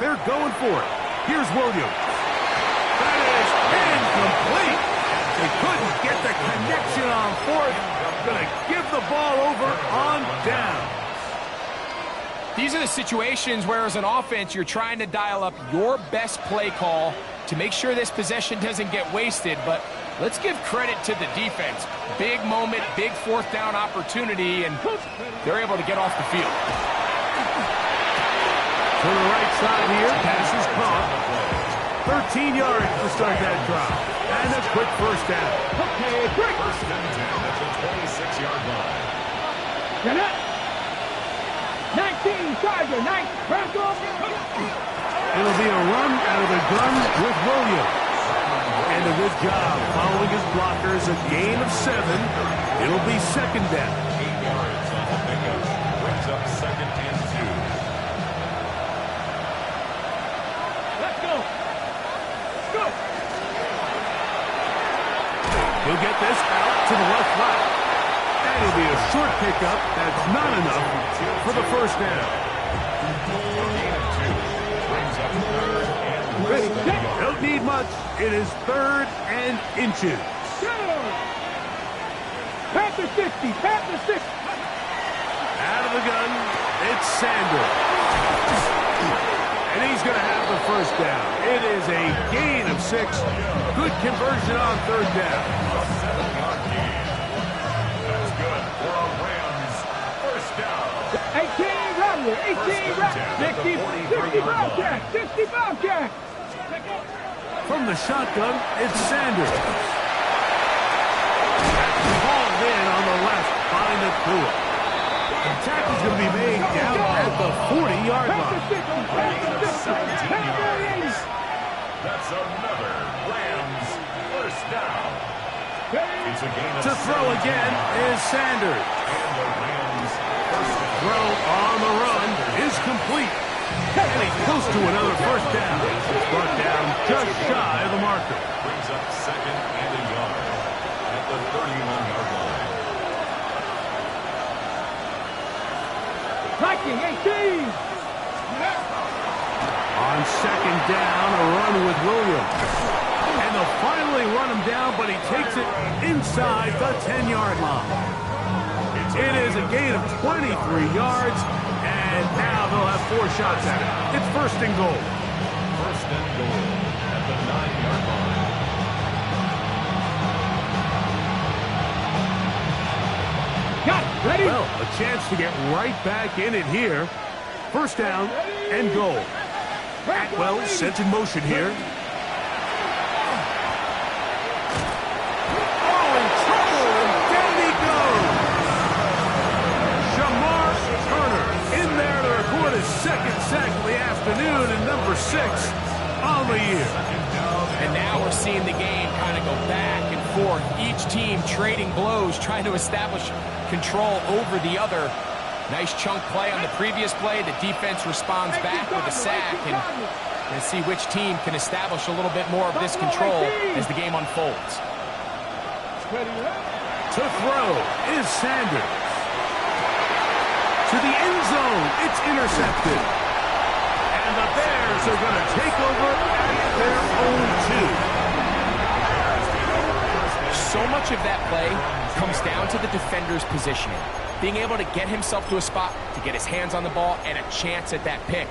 A: They're going for it. Here's Williams. That is incomplete. They couldn't get the connection on fourth. Going to give the ball over on down.
B: These are the situations where, as an offense, you're trying to dial up your best play call to make sure this possession doesn't get wasted. But let's give credit to the defense. Big moment, big fourth down opportunity, and they're able to get off the field.
A: To the right side here, pass is caught. 13 yards to start that drive. And a quick first down.
D: Okay, break.
C: First and 10 at the 26-yard line.
D: Get up. 19, Tiger, 9, back off.
A: It'll be a run out of the gun with Williams. And a good job following his blockers, a gain of 7. It'll be second down.
C: 8 yards off the pickup. Brings up second and 2.
D: Let's go. Go.
A: He'll get this out to the left route. That'll be a short pickup. That's not enough for the first down.
C: Gain of 2 brings up third and
A: Don't need much. It is third and inches.
D: Go. Panther 60, Panther 60.
A: Out of the gun, it's Sanders. And he's going to have the first down. It is a gain of 6. Good conversion on third down.
C: A 7-yard gain. That's good for a Rams first down.
D: 18 Rattler, 18 Rattler, 60 Bobcat, 60 Bobcat.
A: From the shotgun, it's Sanders. That's hauled in on the left by Nakua. The tackle's going to be made down at the 40-yard line.
C: That's another Rams first down. It's a gain of
A: To throw
C: 17.
A: again is Sanders.
C: And the Rams first down.
A: Throw on the run is complete. And he's close to another first down. It's brought down just shy of the marker.
C: Brings up second and a yard at the 31-yard line.
D: Viking, 18.
A: On second down, a run with Williams. And they'll finally run him down, but he takes it inside the 10-yard line. It is a gain of 23 yards, and now they'll have 4 shots at it. It's first and goal.
C: First and goal at the 9-yard line.
D: Got it, ready?
A: Well, a chance to get right back in it here. First down and goal. Atwell sent in motion here. Oh, in trouble, and down he goes. Shamar Turner in there to record his second sack of the afternoon and number 6 on the year.
B: And now we're seeing the game kind of go back and forth. Each team trading blows, trying to establish control over the other. Nice chunk play on the previous play. The defense responds back with a sack, and we'll see which team can establish a little bit more of this control as the game unfolds.
A: To throw is Sanders. To the end zone, it's intercepted. And the Bears are going to take over at their own 2.
B: So much of that play comes down to the defender's positioning. Being able to get himself to a spot, to get his hands on the ball, and a chance at that pick.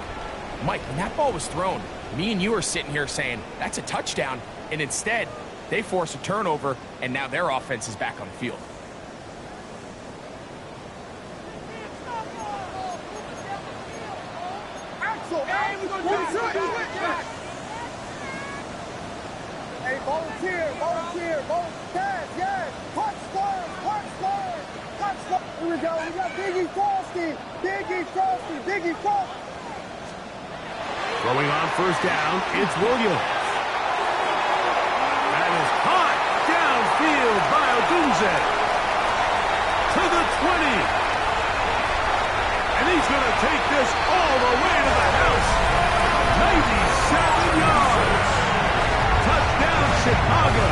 B: Mike, when that ball was thrown, me and you are sitting here saying, that's a touchdown, and instead, they force a turnover, and now their offense is back on the field.
E: Hey, volunteer, pass, yes, touchdown. Here we go, we got Biggie Frosty.
A: Throwing on first down, it's Williams. That is caught downfield by Odunze. To the 20. And he's going to take this all the way to the house. 97 yards. Touchdown, Chicago.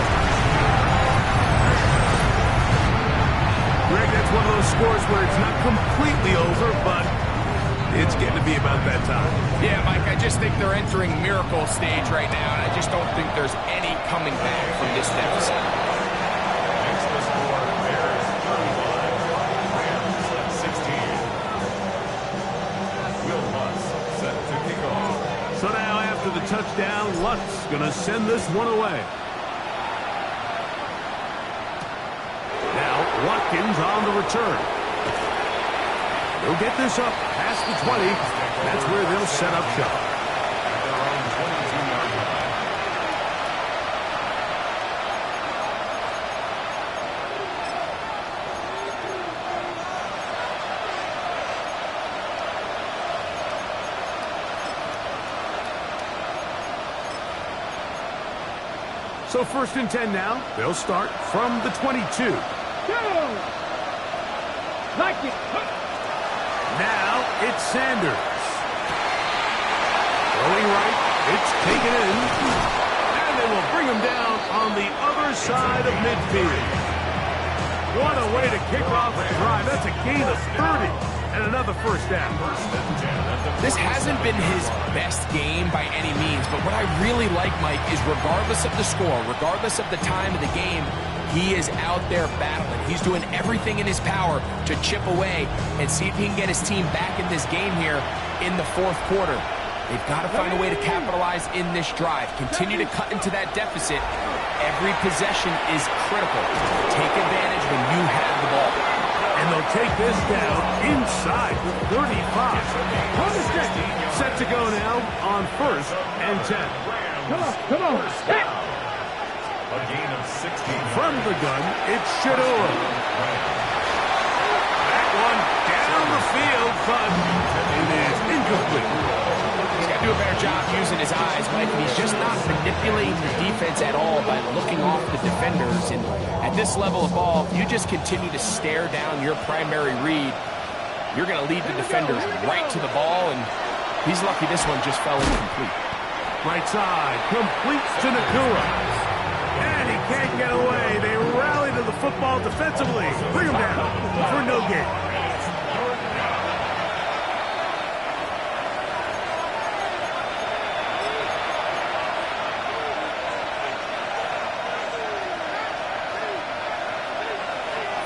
A: Greg, that's one of those scores where it's not completely over, but it's getting to be about that time.
B: Yeah, Mike, I just think they're entering miracle stage right now, and I just don't think there's any coming back from this deficit.
C: Makes the score Bears 31, Rams 16. Will Lutz set to kick off.
A: So now after the touchdown, Lutz going to send this one away. Now Watkins on the return. They'll get this up past the 20. That's where they'll set up shop.
C: At their own 22-yard line.
A: So first and 10 now. They'll start from the 22.
D: Like it.
A: Now it's Sanders. Throwing right. It's taken in. And they will bring him down on the other side of midfield. What a way to kick off a drive. That's a gain of 30. and another first down.
B: This hasn't been his best game by any means, but what I really like, Mike, is regardless of the score, regardless of the time of the game, he is out there battling. He's doing everything in his power to chip away and see if he can get his team back in this game here in the fourth quarter. They've got to find a way to capitalize in this drive. Continue to cut into that deficit. Every possession is critical. Take advantage when you have the ball.
A: And they'll take this down inside the 35. Set to go now on 1st and 10.
D: Come on. Hit.
C: A gain of 16.
A: From the gun, it's Shador. That one down the field, but it is incomplete.
B: He's got to do a better job using his eyes, Mike, and he's just not manipulating the defense at all by looking off the defenders. And at this level of ball, if you just continue to stare down your primary read, you're going to lead the defenders right to the ball, and he's lucky this one just fell incomplete.
A: Right side, completes to Nakua. And he can't get away. They rally to the football defensively. Bring him down for no gain.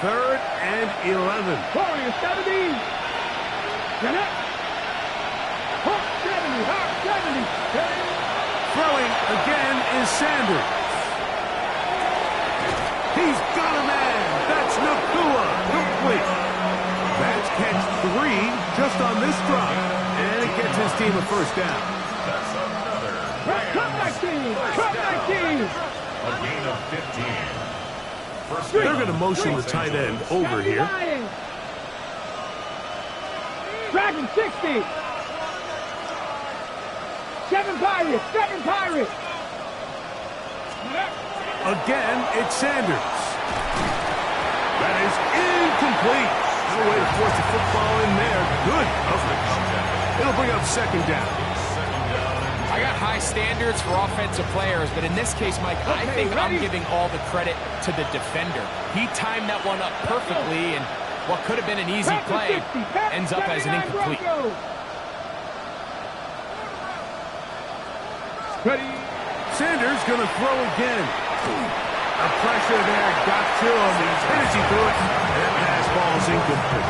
A: Third and 11.
D: Warrior 70. Get up. Hawk 70.
A: Throwing again is Sanders. He's got a man. That's Nakua. Complete. That's catch 3 just on this drive. And it gets his team a first down.
C: That's another.
D: Come back team.
C: A gain of 15. First
A: They're
C: down.
A: going to motion the tight end over here.
D: Dragon 60. 7 Pirates.
A: Again, it's Sanders. That is incomplete. No way to force the football in there. Good coverage. It'll bring up second down.
B: I got high standards for offensive players, but in this case, Mike, I think I'm giving all the credit to the defender. He timed that one up perfectly, and what could have been an easy play ends up as an incomplete.
D: Ready.
A: Sanders going to throw again. The pressure there got to him. He's energy through it. And that pass ball's incomplete.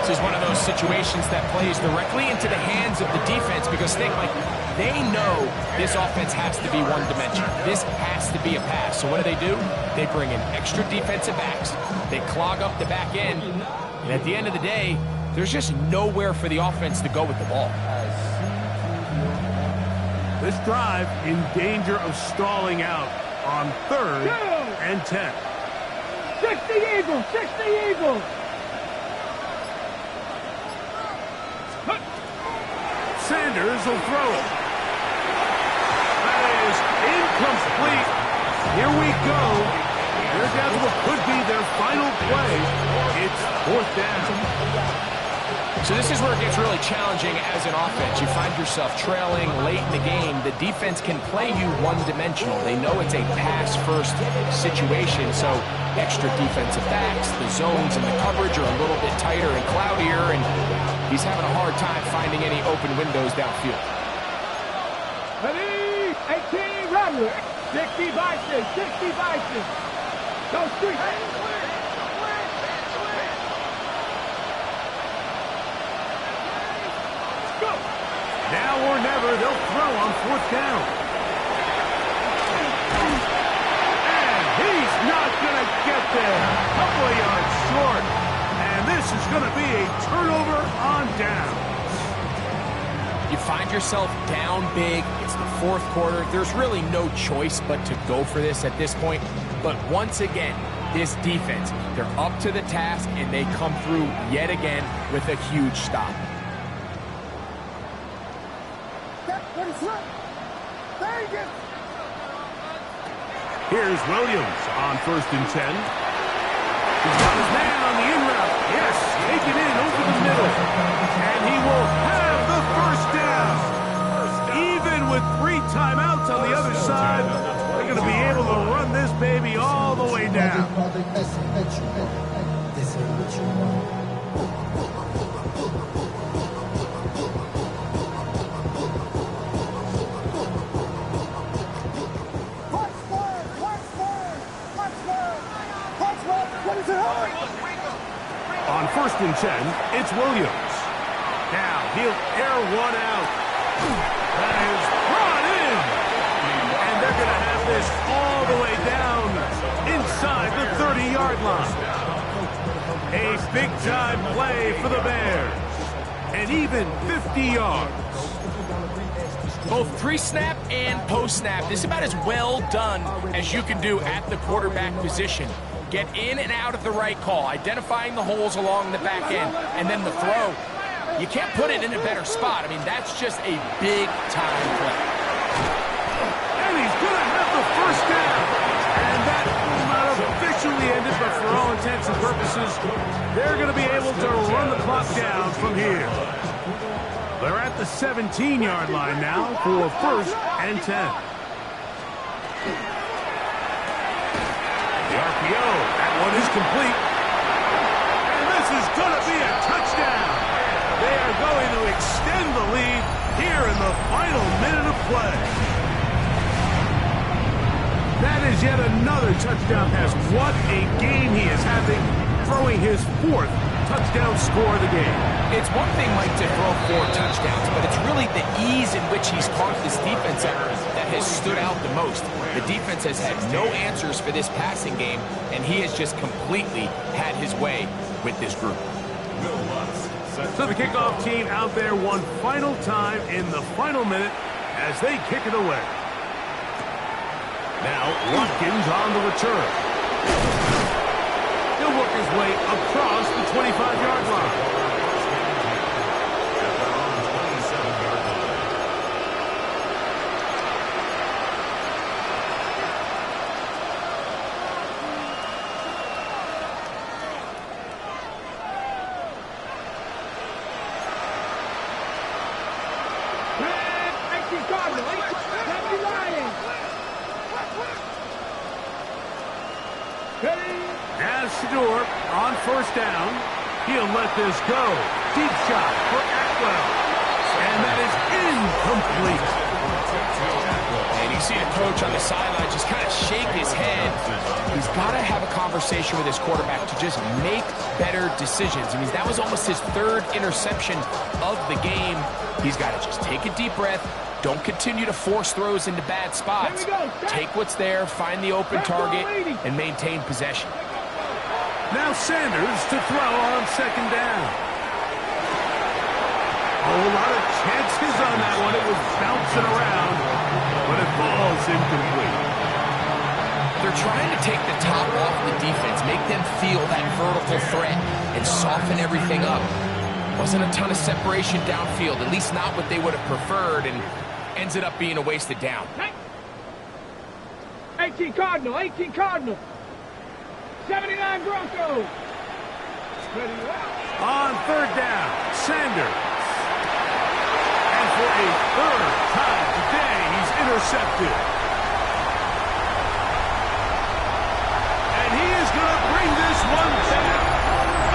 B: This is one of those situations that plays directly into the hands of the defense because think, like, they know this offense has to be one-dimensional. This has to be a pass. So what do? They bring in extra defensive backs. They clog up the back end. And at the end of the day, there's just nowhere for the offense to go with the ball.
A: This drive in danger of stalling out on 3rd and 10.
D: 60 Eagles.
A: Sanders will throw it. That is incomplete. Here we go. They're down to what could be their final play. It's 4th down.
B: So this is where it gets really challenging as an offense. You find yourself trailing late in the game. The defense can play you one-dimensional. They know it's a pass-first situation, so extra defensive backs, the zones and the coverage are a little bit tighter and cloudier, and he's having a hard time finding any open windows downfield.
D: Ready. 18 Rattler. 60 Bison. Go street.
A: Now or never, they'll throw on 4th down. And he's not going to get there. Couple of yards short. And this is going to be a turnover on downs.
B: You find yourself down big. It's the 4th quarter. There's really no choice but to go for this at this point. But once again, this defense, they're up to the task, and they come through yet again with a huge stop.
A: Here's Williams on 1st and 10. He's got his man on the in route. Yes, take it in over the middle. And he will have the first down. Even with 3 timeouts on the other side, they're going to be able to run this baby all the way down. On 1st and 10, it's Williams. Now he'll air one out. That is brought in. And they're going to have this all the way down inside the 30-yard line. A big-time play for the Bears. And even 50 yards.
B: Both pre-snap and post-snap, this is about as well done as you can do at the quarterback position. Get in and out of the right call, identifying the holes along the back end, and then the throw. You can't put it in a better spot. I mean, that's just a big-time play.
A: And he's going to have the first down. And that will not have officially ended, but for all intents and purposes, they're going to be able to run the clock down from here. They're at the 17-yard line now for 1st and 10. The RPO, that one is complete. And this is going to be a touchdown. They are going to extend the lead here in the final minute of play. That is yet another touchdown pass. What a game he is having, throwing his 4th touchdown score of the game.
B: It's one thing, Mike, to throw 4 touchdowns, but it's really the ease in which he's caught this defense that has stood out the most. The defense has had no answers for this passing game, and he has just completely had his way with this group.
A: So the kickoff team out there one final time in the final minute as they kick it away. Now Watkins on the return. He'll work his way across the 25-yard line. As Shedeur on 1st down, he'll let this go. Deep shot for Atwell. And that is incomplete.
B: And you see the coach on the sideline just kind of shake his head. He's got to have a conversation with his quarterback to just make better decisions. I mean, that was almost his 3rd interception of the game. He's got to just take a deep breath. Don't continue to force throws into bad spots. Take what's there, find the open target, and maintain possession.
A: Now Sanders to throw on 2nd down. A whole lot of chances on that one. It was bouncing around, but it falls incomplete.
B: They're trying to take the top off the defense, make them feel that vertical threat, and soften everything up. Wasn't a ton of separation downfield, at least not what they would have preferred, and ends it up being a wasted down.
D: 18 Cardinal, 18 Cardinal. 79 Broncos.
A: On 3rd down, Sanders. And for a 3rd time today, he's intercepted. And he is going to bring this one back.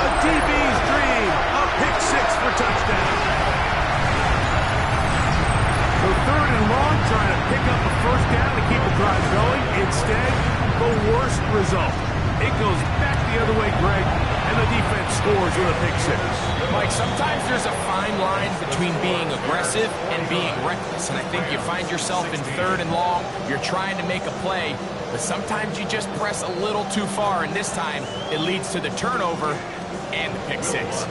A: A DB's dream. A pick 6 for touchdown. So 3rd and long, trying to pick up a 1st down to keep the drive going. Instead, the worst result. It goes back the other way, Greg, and the defense scores with a pick 6.
B: Mike, sometimes there's a fine line between being aggressive and being reckless, and I think you find yourself in 3rd and long, you're trying to make a play, but sometimes you just press a little too far, and this time it leads to the turnover and the pick 6.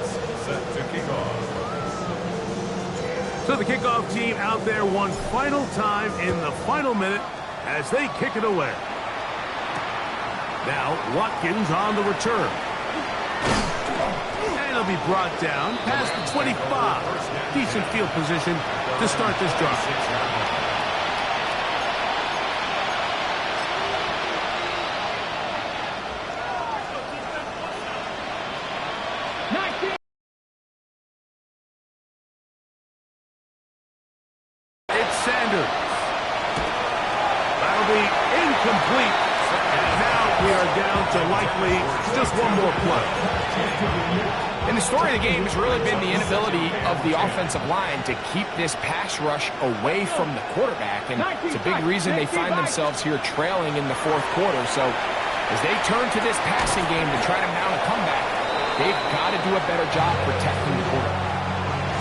A: So the kickoff team out there one final time in the final minute as they kick it away. Now Watkins on the return. And he'll be brought down past the 25. Decent field position to start this drive. Sanders. That'll be incomplete. And now we are down to likely just one more play.
B: And the story of the game has really been the inability of the offensive line to keep this pass rush away from the quarterback. And it's a big reason they find themselves here trailing in the fourth quarter. So as they turn to this passing game to try to mount a comeback, they've got to do a better job protecting the quarterback.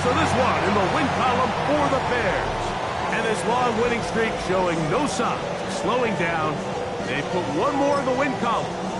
A: So this one in the win column for the Bears. And this long winning streak showing no signs of slowing down. They put one more in the win column.